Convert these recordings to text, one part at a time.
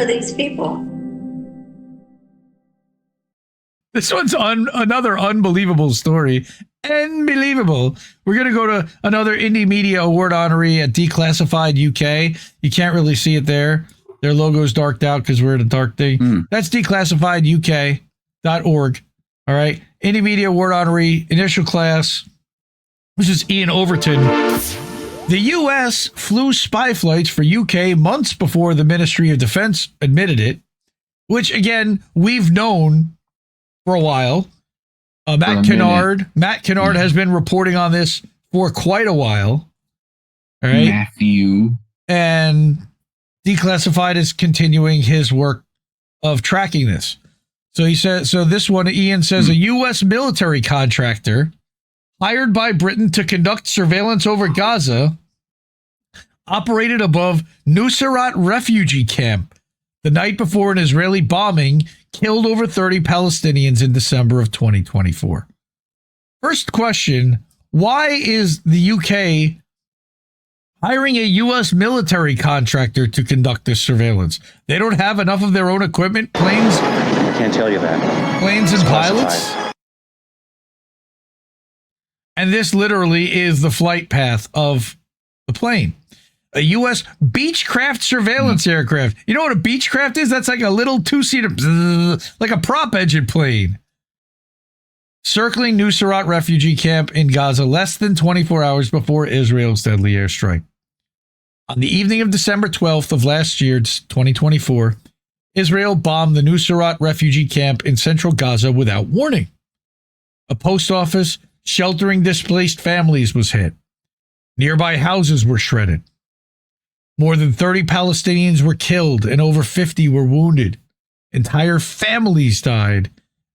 are these people? This one's another unbelievable story. Unbelievable. We're going to go to another Indie Media Award honoree at Declassified UK. You can't really see it there. Their logo's darked out because we're in a dark thing. That's declassifieduk.org. All right. Indie Media Award honoree, initial class. This is Iain Overton. The U.S. flew spy flights for UK months before the Ministry of Defense admitted it, which, again, we've known for a while. Matt Kennard has been reporting on this for quite a while. All right. Matthew. And Declassified is continuing his work of tracking this. So he says, this one, Ian says, a U.S. military contractor hired by Britain to conduct surveillance over Gaza operated above Nuseirat refugee camp the night before an Israeli bombing killed over 30 Palestinians in December of 2024. First question, why is the UK hiring a U.S. military contractor to conduct this surveillance? They don't have enough of their own equipment, planes? I can't tell you that. Planes and pilots? And this literally is the flight path of the plane. A U.S. Beechcraft surveillance aircraft. You know what a Beechcraft is? That's like a little two-seater, like a prop engine plane. Circling Nuseirat refugee camp in Gaza less than 24 hours before Israel's deadly airstrike. On the evening of December 12th of last year, 2024, Israel bombed the Nuseirat refugee camp in central Gaza without warning. A post office sheltering displaced families was hit. Nearby houses were shredded. More than 30 Palestinians were killed and over 50 were wounded. Entire families died.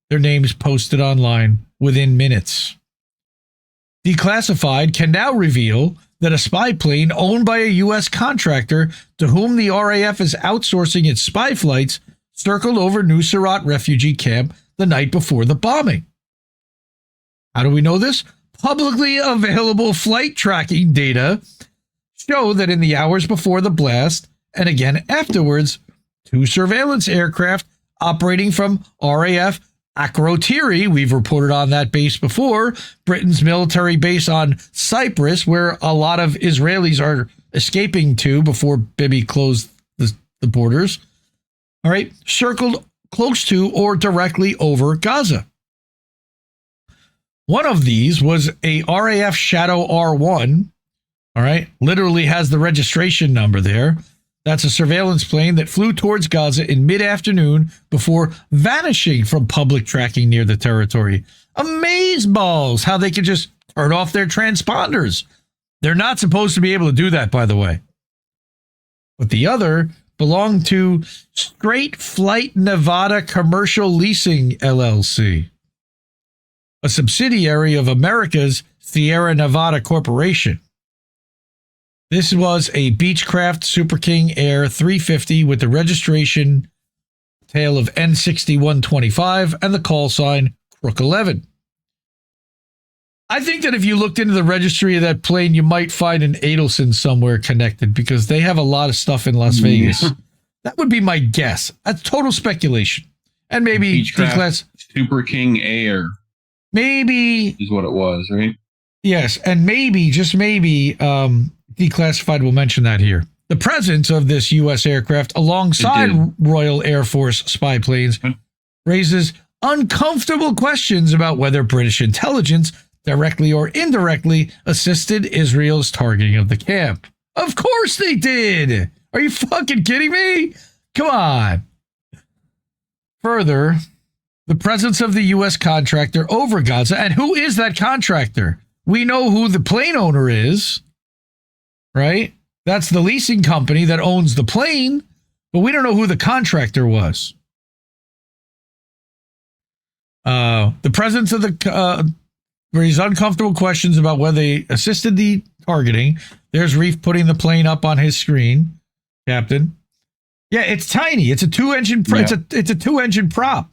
Their names posted online within minutes. Declassified can now reveal that a spy plane owned by a U.S. contractor to whom the RAF is outsourcing its spy flights circled over Nuseirat refugee camp the night before the bombing. How do we know this? Publicly available flight tracking data show that in the hours before the blast, and again afterwards, 2 surveillance aircraft operating from RAF Akrotiri, we've reported on that base before, Britain's military base on Cyprus, where a lot of Israelis are escaping to before Bibi closed the borders, all right, circled close to or directly over Gaza. One of these was a RAF Shadow R1, all right, literally has the registration number there. That's a surveillance plane that flew towards Gaza in mid-afternoon before vanishing from public tracking near the territory. Amazeballs how they could just turn off their transponders. They're not supposed to be able to do that, by the way. But the other belonged to Straight Flight Nevada Commercial Leasing, LLC, a subsidiary of America's Sierra Nevada Corporation. This was a Beechcraft Super King Air 350 with the registration tail of N6125 and the call sign Crook 11. I think that if you looked into the registry of that plane, you might find an Adelson somewhere connected because they have a lot of stuff in Las Vegas. That would be my guess. That's total speculation. And maybe Beechcraft Super King Air. Maybe is what it was, right? Yes, and maybe, just maybe, Declassified will mention that here. The presence of this U.S. aircraft alongside Royal Air Force spy planes raises uncomfortable questions about whether British intelligence directly or indirectly assisted Israel's targeting of the camp. Of course they did. Are you fucking kidding me? Come on. Further, the presence of the U.S. contractor over Gaza, and who is that contractor? We know who the plane owner is, right? That's the leasing company that owns the plane, but we don't know who the contractor was. The presence of the raised uncomfortable questions about whether they assisted the targeting. There's Reef putting the plane up on his screen, Captain. Yeah, it's tiny. It's a 2-engine. It's a 2-engine prop.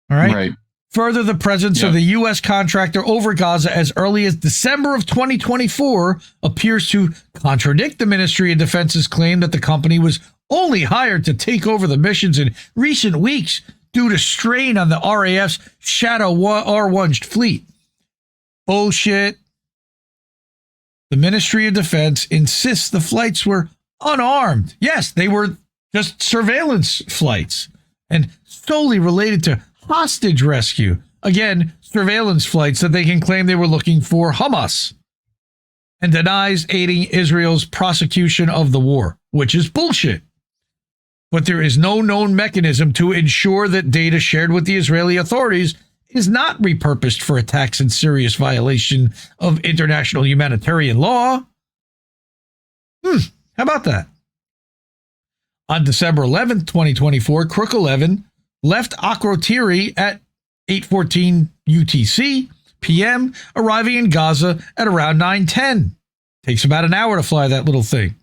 All right. Right. Further, the presence of the U.S. contractor over Gaza as early as December of 2024 appears to contradict the Ministry of Defense's claim that the company was only hired to take over the missions in recent weeks due to strain on the RAF's Shadow R1 fleet. Bullshit. The Ministry of Defense insists the flights were unarmed. Yes, they were just surveillance flights and solely related to hostage rescue. Again, surveillance flights that they can claim they were looking for Hamas, and denies aiding Israel's prosecution of the war, which is bullshit. But there is no known mechanism to ensure that data shared with the Israeli authorities is not repurposed for attacks in serious violation of international humanitarian law. How about that? On December 11th, 2024, Crook 11 left Akrotiri at 8:14 UTC p.m., arriving in Gaza at around 9:10. Takes about an hour to fly that little thing.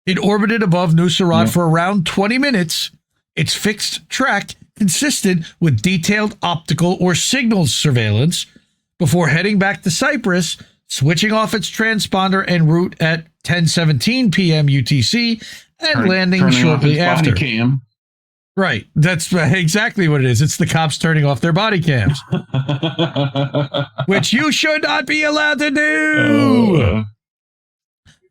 It orbited above Nuseirat for around 20 minutes. Its fixed track consisted with detailed optical or signals surveillance before heading back to Cyprus, switching off its transponder en route at 10:17 p.m. UTC and landing shortly after. Cam. Right. That's exactly what it is. It's the cops turning off their body cams, which you should not be allowed to do.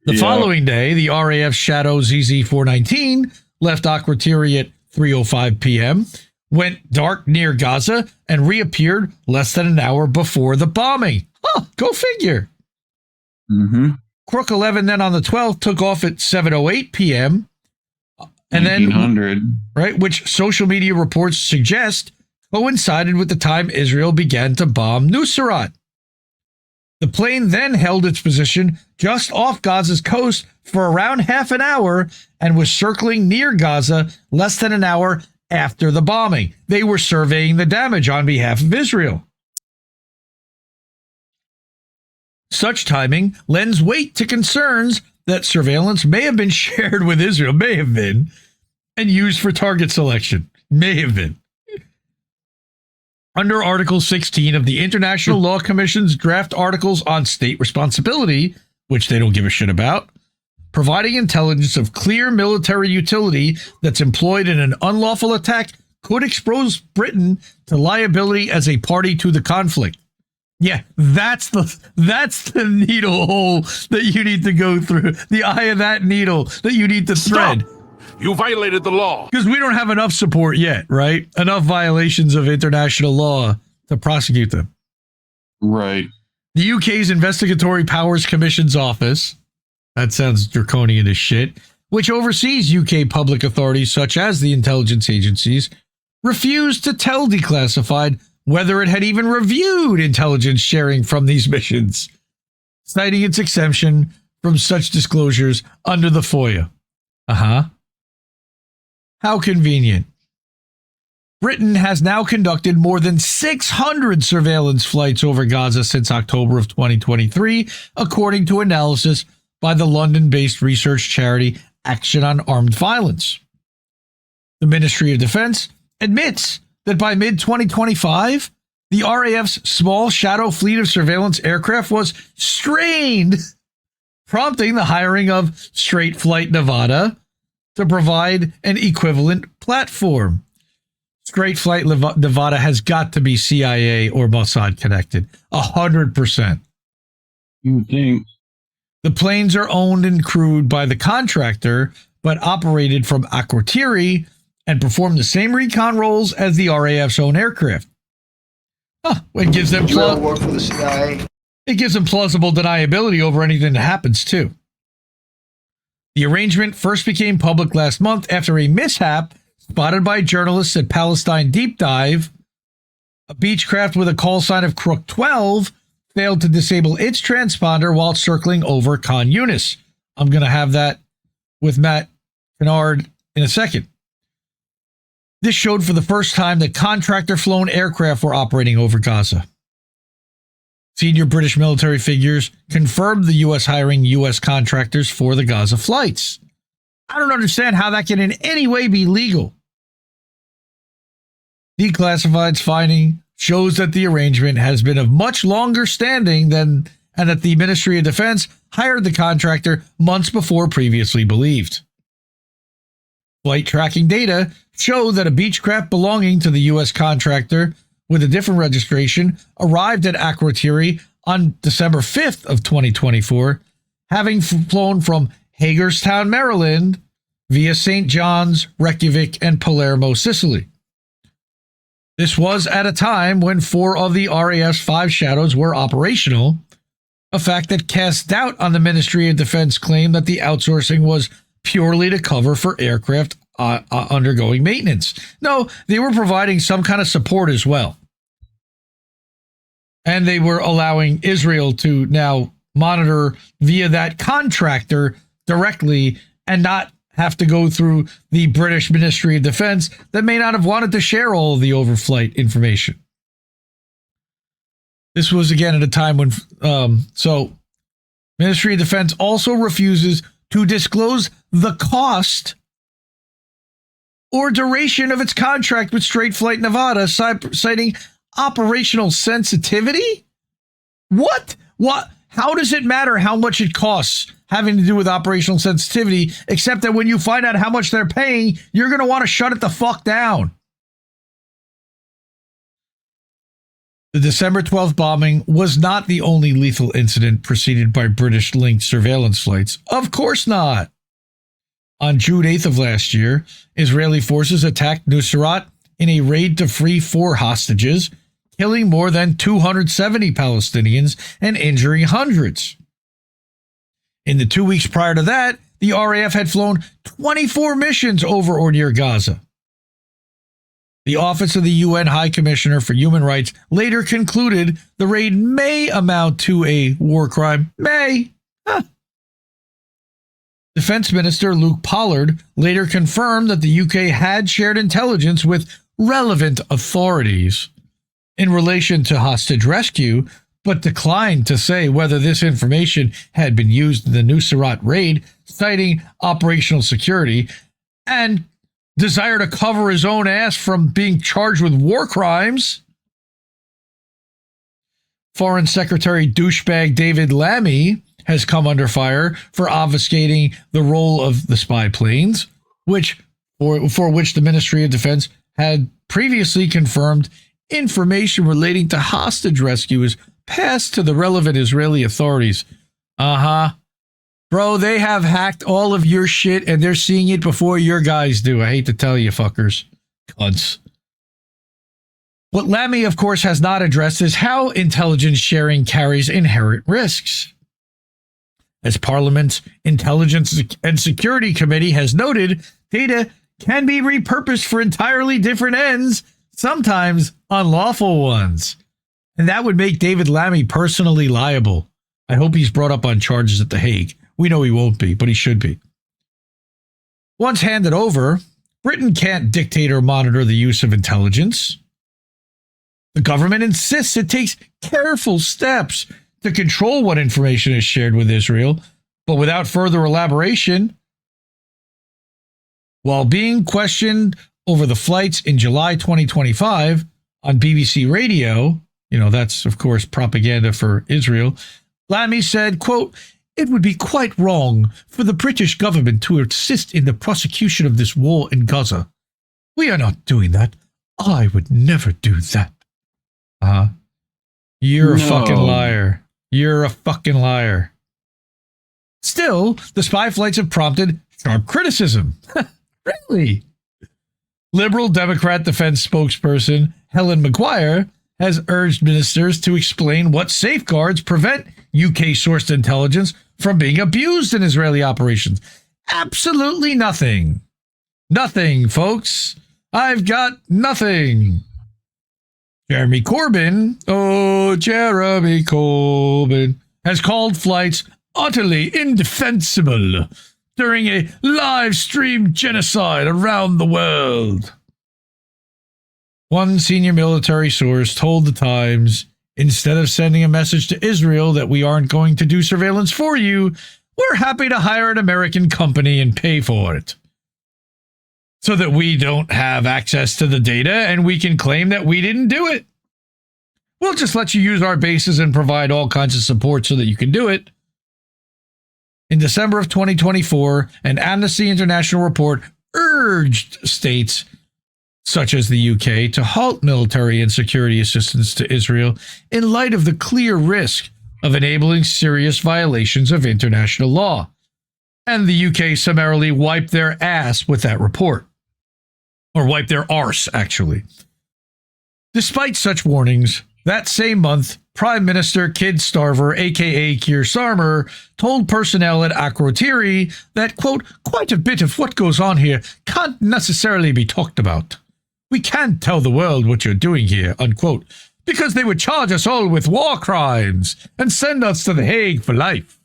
The following day, the RAF Shadow ZZ-419 left Akrotiri at 3:05 p.m., went dark near Gaza, and reappeared less than an hour before the bombing. Oh, go figure. Crook 11 then on the 12th took off at 7:08 p.m. And then, right, which social media reports suggest coincided with the time Israel began to bomb Nuseirat. The plane then held its position just off Gaza's coast for around half an hour and was circling near Gaza less than an hour after the bombing. They were surveying the damage on behalf of Israel. Such timing lends weight to concerns that surveillance may have been shared with Israel, and used for target selection. May have been. Under Article 16 of the International Law Commission's draft articles on state responsibility, which they don't give a shit about, providing intelligence of clear military utility that's employed in an unlawful attack could expose Britain to liability as a party to the conflict. Yeah, that's the needle hole that you need to go through. The eye of that needle that you need to thread. Stop. You violated the law. Because we don't have enough support yet, right? Enough violations of international law to prosecute them. Right. The UK's Investigatory Powers Commission's office, that sounds draconian as shit, which oversees UK public authorities such as the intelligence agencies, refused to tell Declassified whether it had even reviewed intelligence sharing from these missions, citing its exemption from such disclosures under the FOIA. How convenient. Britain has now conducted more than 600 surveillance flights over Gaza since October of 2023, according to analysis by the London-based research charity Action on Armed Violence. The Ministry of Defense admits that by mid-2025, the RAF's small shadow fleet of surveillance aircraft was strained, prompting the hiring of Straight Flight Nevada to provide an equivalent platform. Straight Flight Nevada has got to be CIA or Mossad connected, 100%. You would think. The planes are owned and crewed by the contractor, but operated from Akrotiri and perform the same recon roles as the RAF's own aircraft. It gives them work for the CIA. It gives them plausible deniability over anything that happens too. The arrangement first became public last month after a mishap spotted by journalists at Palestine Deep Dive. A Beechcraft with a call sign of Crook 12 failed to disable its transponder while circling over Khan Younis. I'm going to have that with Matt Kennard in a second. This showed for the first time that contractor-flown aircraft were operating over Gaza. Senior British military figures confirmed the U.S. hiring U.S. contractors for the Gaza flights. I don't understand how that can in any way be legal. Declassified's finding shows that the arrangement has been of much longer standing and that the Ministry of Defense hired the contractor months before previously believed. Flight tracking data show that a Beechcraft belonging to the U.S. contractor with a different registration arrived at Akrotiri on December 5th of 2024, having flown from Hagerstown, Maryland, via St. John's, Reykjavik, and Palermo, Sicily. This was at a time when 4 of the RAF's 5 Shadows were operational, a fact that cast doubt on the Ministry of Defense claim that the outsourcing was purely to cover for aircraft undergoing maintenance. No, they were providing some kind of support as well. And they were allowing Israel to now monitor via that contractor directly and not have to go through the British Ministry of Defense that may not have wanted to share all of the overflight information. This was again at a time when, Ministry of Defense also refuses to disclose the cost or duration of its contract with Straight Flight Nevada, citing operational sensitivity? What? How does it matter how much it costs having to do with operational sensitivity, except that when you find out how much they're paying, you're going to want to shut it the fuck down? The December 12th bombing was not the only lethal incident preceded by British-linked surveillance flights. Of course not. On June 8th of last year, Israeli forces attacked Nusrat in a raid to free 4 hostages, killing more than 270 Palestinians and injuring hundreds. In the 2 weeks prior to that, the RAF had flown 24 missions over or near Gaza. The Office of the UN High Commissioner for Human Rights later concluded the raid may amount to a war crime. May. Defense Minister Luke Pollard later confirmed that the UK had shared intelligence with relevant authorities in relation to hostage rescue, but declined to say whether this information had been used in the Nusrat raid, citing operational security and desire to cover his own ass from being charged with war crimes. Foreign Secretary douchebag David Lammy has come under fire for obfuscating the role of the spy planes, for which the Ministry of Defense had previously confirmed information relating to hostage rescues passed to the relevant Israeli authorities. Bro, they have hacked all of your shit and they're seeing it before your guys do. I hate to tell you, fuckers. Cunts. What Lammy, of course, has not addressed is how intelligence sharing carries inherent risks. As Parliament's Intelligence and Security Committee has noted, data can be repurposed for entirely different ends, sometimes unlawful ones. And that would make David Lammy personally liable. I hope he's brought up on charges at The Hague. We know he won't be, but he should be. Once handed over, Britain can't dictate or monitor the use of intelligence. The government insists it takes careful steps to control what information is shared with Israel, but without further elaboration. While being questioned over the flights in July 2025 on BBC Radio, that's, of course, propaganda for Israel, Lammy said, quote, "It would be quite wrong for the British government to assist in the prosecution of this war in Gaza. We are not doing that. I would never do that." You're a fucking liar. You're a fucking liar. Still, the spy flights have prompted sharp criticism. Really? Liberal Democrat defense spokesperson Helen Maguire has urged ministers to explain what safeguards prevent UK-sourced intelligence from being abused in Israeli operations. Absolutely nothing. Nothing, folks. I've got nothing. Jeremy Corbyn has called flights utterly indefensible during a live-streamed genocide around the world. One senior military source told The Times, "Instead of sending a message to Israel that we aren't going to do surveillance for you, we're happy to hire an American company and pay for it, so that we don't have access to the data and we can claim that we didn't do it. We'll just let you use our bases and provide all kinds of support so that you can do it." In December of 2024, an Amnesty International report urged states such as the UK to halt military and security assistance to Israel in light of the clear risk of enabling serious violations of international law. And the UK summarily wiped their ass with that report. Or wiped their arse, actually. Despite such warnings, that same month, Prime Minister Kid Starver, aka Keir Starmer, told personnel at Akrotiri that, quote, quite a bit of what goes on here can't necessarily be talked about. We can't tell the world what you're doing here, unquote, because they would charge us all with war crimes and send us to The Hague for life.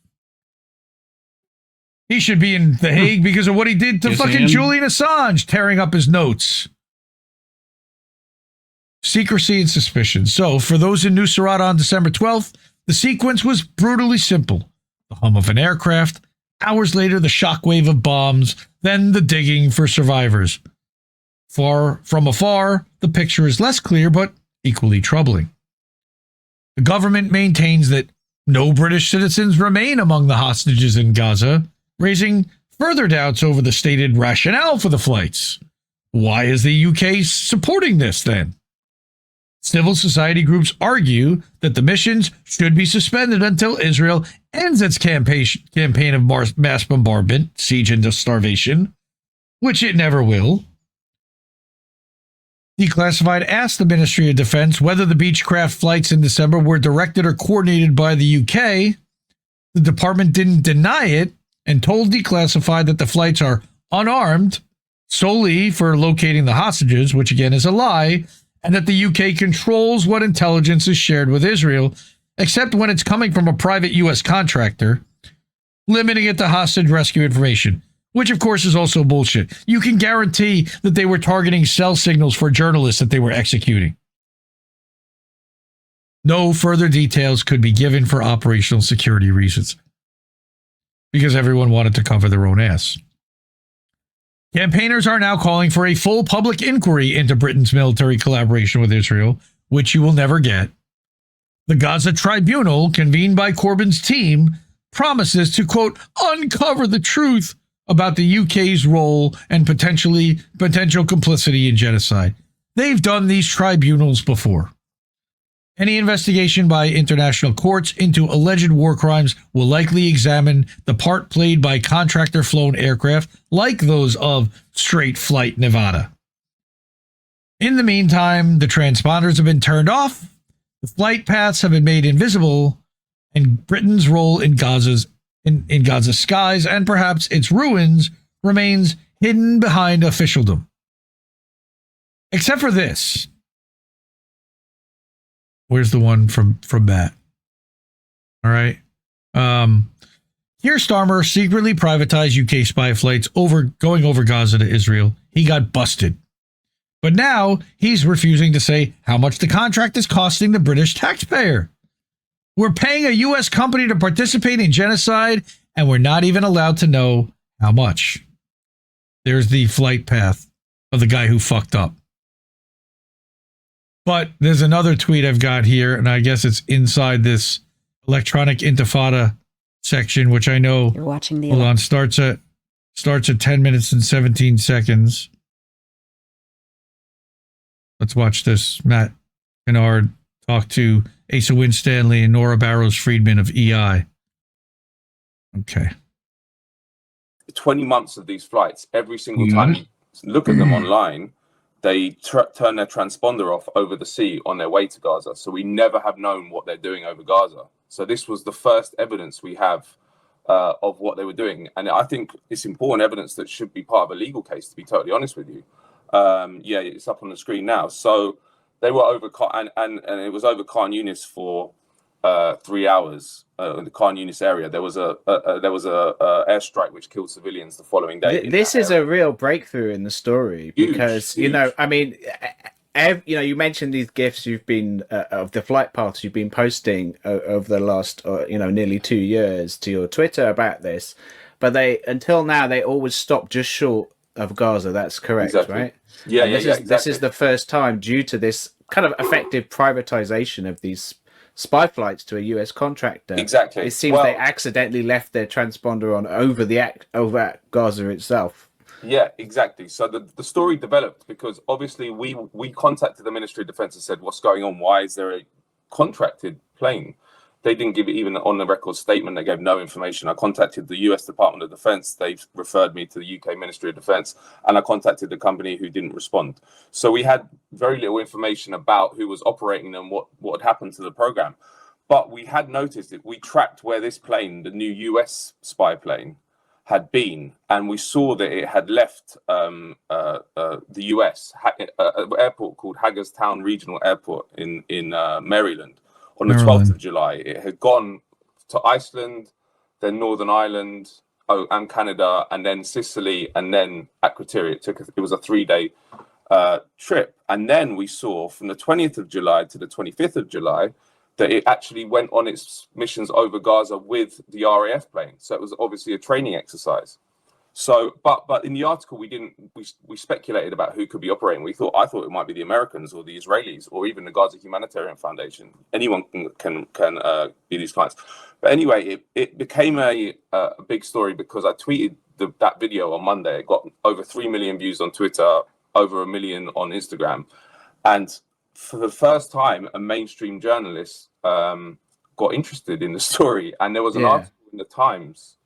He should be in The Hague because of what he did to fucking Julian Assange, tearing up his notes. Secrecy and suspicion. So, for those in Nusrat on December 12th, the sequence was brutally simple. The hum of an aircraft, hours later the shockwave of bombs, then the digging for survivors. Far from afar, the picture is less clear but equally troubling. The government maintains that no British citizens remain among the hostages in Gaza, raising further doubts over the stated rationale for the flights. Why is the UK supporting this then? Civil society groups argue that the missions should be suspended until Israel ends its campaign of mass bombardment, siege and starvation, which it never will. Declassified asked the Ministry of Defense whether the Beechcraft flights in December were directed or coordinated by the UK. The department didn't deny it and told Declassified that the flights are unarmed, solely for locating the hostages, which again is a lie, and that the UK controls what intelligence is shared with Israel, except when it's coming from a private US contractor, limiting it to hostage rescue information. Which, of course, is also bullshit. You can guarantee that they were targeting cell signals for journalists that they were executing. No further details could be given for operational security reasons, because everyone wanted to cover their own ass. Campaigners are now calling for a full public inquiry into Britain's military collaboration with Israel, which you will never get. The Gaza Tribunal, convened by Corbyn's team, promises to, quote, uncover the truth about the UK's role and potential complicity in genocide. They've done these tribunals before. Any investigation by international courts into alleged war crimes will likely examine the part played by contractor-flown aircraft like those of Straight Flight Nevada. In the meantime, the transponders have been turned off, the flight paths have been made invisible, and Britain's role in Gaza's skies and perhaps its ruins remains hidden behind officialdom. Except for this. Where's the one from that? All right. Keir Starmer secretly privatized UK spy flights going over Gaza to Israel. He got busted. But now he's refusing to say how much the contract is costing the British taxpayer. We're paying a U.S. company to participate in genocide, and we're not even allowed to know how much. There's the flight path of the guy who fucked up. But there's another tweet I've got here, and I guess it's inside this electronic intifada section, which I know You're watching the starts at 10 minutes and 17 seconds. Let's watch this. Matt Kennard talk to Asa Winstanley and Nora Barrows-Friedman of EI. Okay. 20 months of these flights, every single time you look at them online, they turn their transponder off over the sea on their way to Gaza. So we never have known what they're doing over Gaza. So this was the first evidence we have of what they were doing. And I think it's important evidence that should be part of a legal case, to be totally honest with you. Yeah, it's up on the screen now. So they were over, and it was over Khan Younis for 3 hours in the Khan Younis area. There was a airstrike which killed civilians the following day. This is a real breakthrough in the story because huge. I mean, you mentioned these gifs you've been of the flight paths you've been posting over the last nearly 2 years to your Twitter about this, but until now they always stop just short of Gaza. That's correct, exactly. Right? Yeah, exactly. This is the first time, due to this kind of effective privatization of these spy flights to a US contractor. Exactly. It seems they accidentally left their transponder on over Gaza itself. Yeah, exactly. So the story developed because obviously we contacted the Ministry of Defence and said, what's going on? Why is there a contracted plane? They didn't give it even on the record statement. They gave no information. I contacted the US Department of Defence. They referred me to the UK Ministry of Defence, and I contacted the company who didn't respond. So we had very little information about who was operating and what had happened to the program. But we had noticed it. We tracked where this plane, the new US spy plane, had been, and we saw that it had left the US an airport called Hagerstown Regional Airport in Maryland on the 12th of July. It had gone to Iceland, then Northern Ireland, and Canada, and then Sicily, and then Akrotiri. It was a 3-day trip, and then we saw from the 20th of July to the 25th of July that it actually went on its missions over Gaza with the RAF plane. So it was obviously a training exercise. So, but in the article, we speculated about who could be operating. I thought it might be the Americans or the Israelis or even the Gaza Humanitarian Foundation. Anyone can be these clients. But anyway, it became a big story because I tweeted that video on Monday. It got over 3 million views on Twitter, over 1 million on Instagram, and for the first time, a mainstream journalist got interested in the story, and there was an article in the Times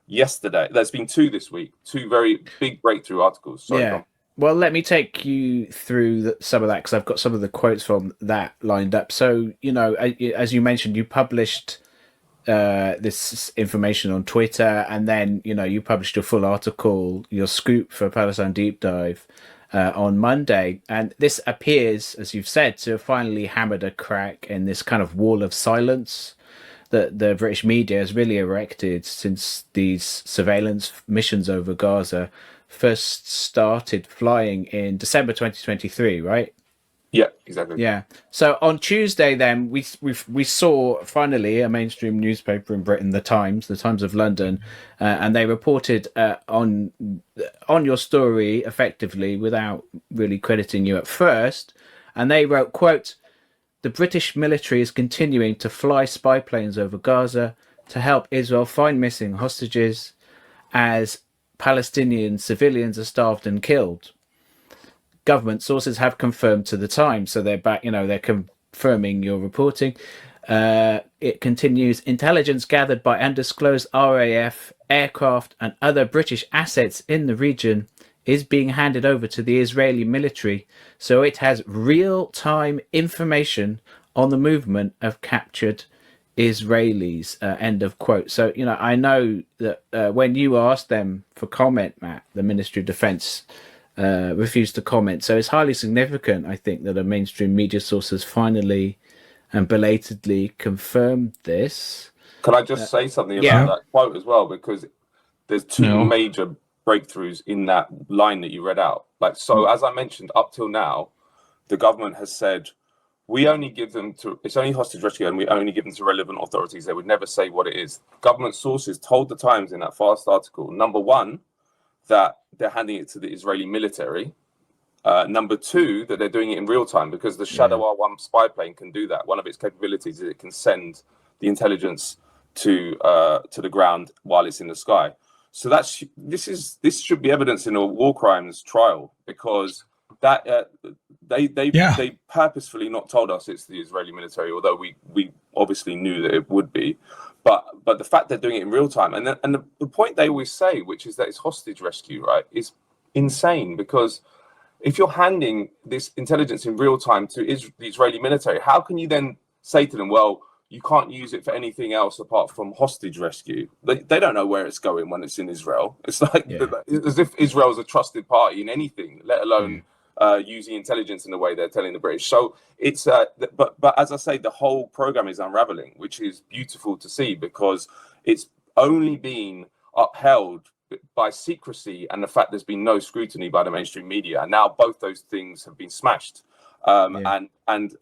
yesterday. There's been 2 this week, 2 very big breakthrough articles. Sorry, Tom. Well, let me take you through some of that because I've got some of the quotes from that lined up. So, as you mentioned, you published this information on Twitter, and then you published your full article, your scoop for Palestine Deep Dive on Monday, and this appears, as you've said, to have finally hammered a crack in this kind of wall of silence that the British media has really erected since these surveillance missions over Gaza first started flying in December 2023, right? Yeah, exactly. Yeah. So on Tuesday, then we saw finally a mainstream newspaper in Britain, the Times of London, and they reported on your story effectively without really crediting you at first, and they wrote, quote, "The British military is continuing to fly spy planes over Gaza to help Israel find missing hostages as Palestinian civilians are starved and killed. Government sources have confirmed to the Times," so they're back, they're confirming your reporting. It continues, "Intelligence gathered by undisclosed RAF aircraft and other British assets in the region is being handed over to the Israeli military, so it has real-time information on the movement of captured Israelis," end of quote. So, I know that when you asked them for comment, Matt, the Ministry of Defence refused to comment. So it's highly significant, I think, that a mainstream media source has finally and belatedly confirmed this. Can I just say something about that quote as well? Because there's 2 major breakthroughs in that line that you read out. So as I mentioned, up till now, the government has said, we only give them to, it's only hostage rescue, and we only give them to relevant authorities. They would never say what it is. Government sources told the Times in that Fast article, number 1, that they're handing it to the Israeli military. Number 2, that they're doing it in real time because the Shadow R1 spy plane can do that. One of its capabilities is it can send the intelligence to the ground while it's in the sky. So this should be evidence in a war crimes trial, because that they purposefully not told us it's the Israeli military, although we obviously knew that it would be. But the fact they're doing it in real time, and the point they always say, which is that it's hostage rescue, right, is insane. Because if you're handing this intelligence in real time to the Israeli military, how can you then say to them, well, you can't use it for anything else apart from hostage rescue? They don't know where it's going when it's in Israel. It's like as if Israel's a trusted party in anything, let alone using intelligence in the way they're telling the British. So it's but as I say, the whole program is unraveling, which is beautiful to see, because it's only been upheld by secrecy and the fact there's been no scrutiny by the mainstream media, and now both those things have been smashed. And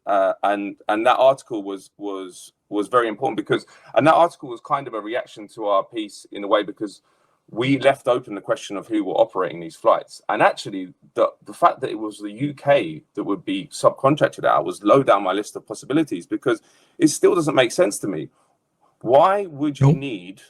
that article was very important because that article was kind of a reaction to our piece in a way, because we left open the question of who were operating these flights. And actually, the fact that it was the UK that would be subcontracted out was low down my list of possibilities, because it still doesn't make sense to me. Why would you need...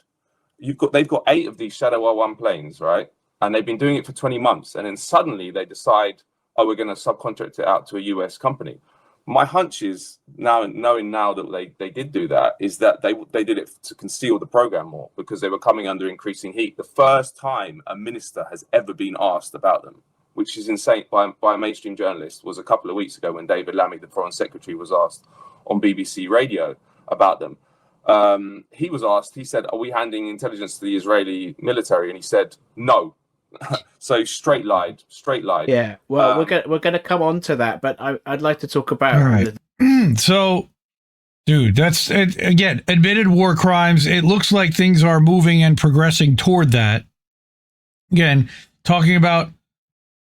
They've got 8 of these Shadow R1 planes, right? and they've been doing it for 20 months. And then suddenly they decide, oh, we're going to subcontract it out to a US company. My hunch is now, knowing now that they did do that, is that they did it to conceal the program more because they were coming under increasing heat. The first time a minister has ever been asked about them, which is insane, by a mainstream journalist, was a couple of weeks ago when David Lammy, the Foreign Secretary, was asked on BBC Radio about them. He was asked, he said, are we handing intelligence to the Israeli military? And he said, no. So straight lied. Yeah, well, we're gonna come on to that, but I'd like to talk about. All right. So, dude, that's again admitted war crimes. It looks like things are moving and progressing toward that. Again, talking about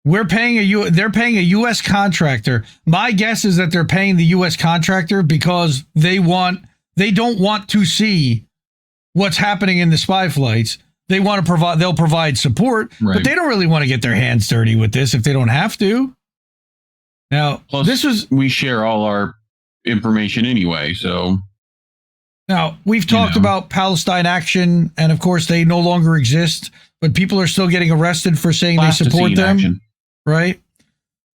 they're paying a U.S. contractor. My guess is that they're paying the U.S. contractor because they don't want to see what's happening in the spy flights. They want to provide, they'll provide support, right, but they don't really want to get their hands dirty with this if they don't have to. Now, plus, we share all our information anyway, so. Now, we've talked about Palestine Action, and of course, they no longer exist, but people are still getting arrested for saying they support them, action, right?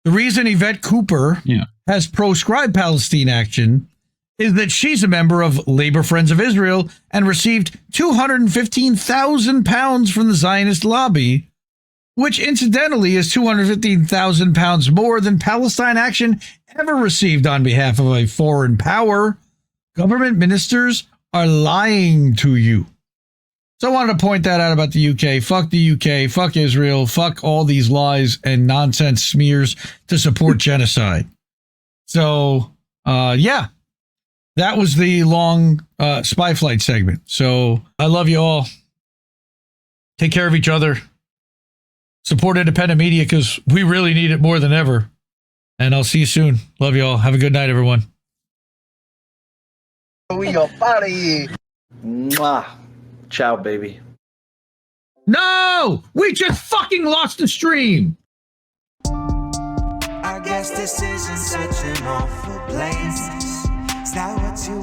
The reason Yvette Cooper has proscribed Palestine Action is that she's a member of Labor Friends of Israel and received £215,000 from the Zionist lobby, which incidentally is £215,000 more than Palestine Action ever received on behalf of a foreign power. Government ministers are lying to you. So I wanted to point that out about the UK. Fuck the UK, fuck Israel, fuck all these lies and nonsense smears to support genocide. So, yeah. That was the long spy flight segment. So I love you all. Take care of each other. Support independent media because we really need it more than ever. And I'll see you soon. Love you all. Have a good night, everyone. We your body. Mwah. Ciao, baby. No! We just fucking lost the stream. I guess this isn't such an awful place. Is that what you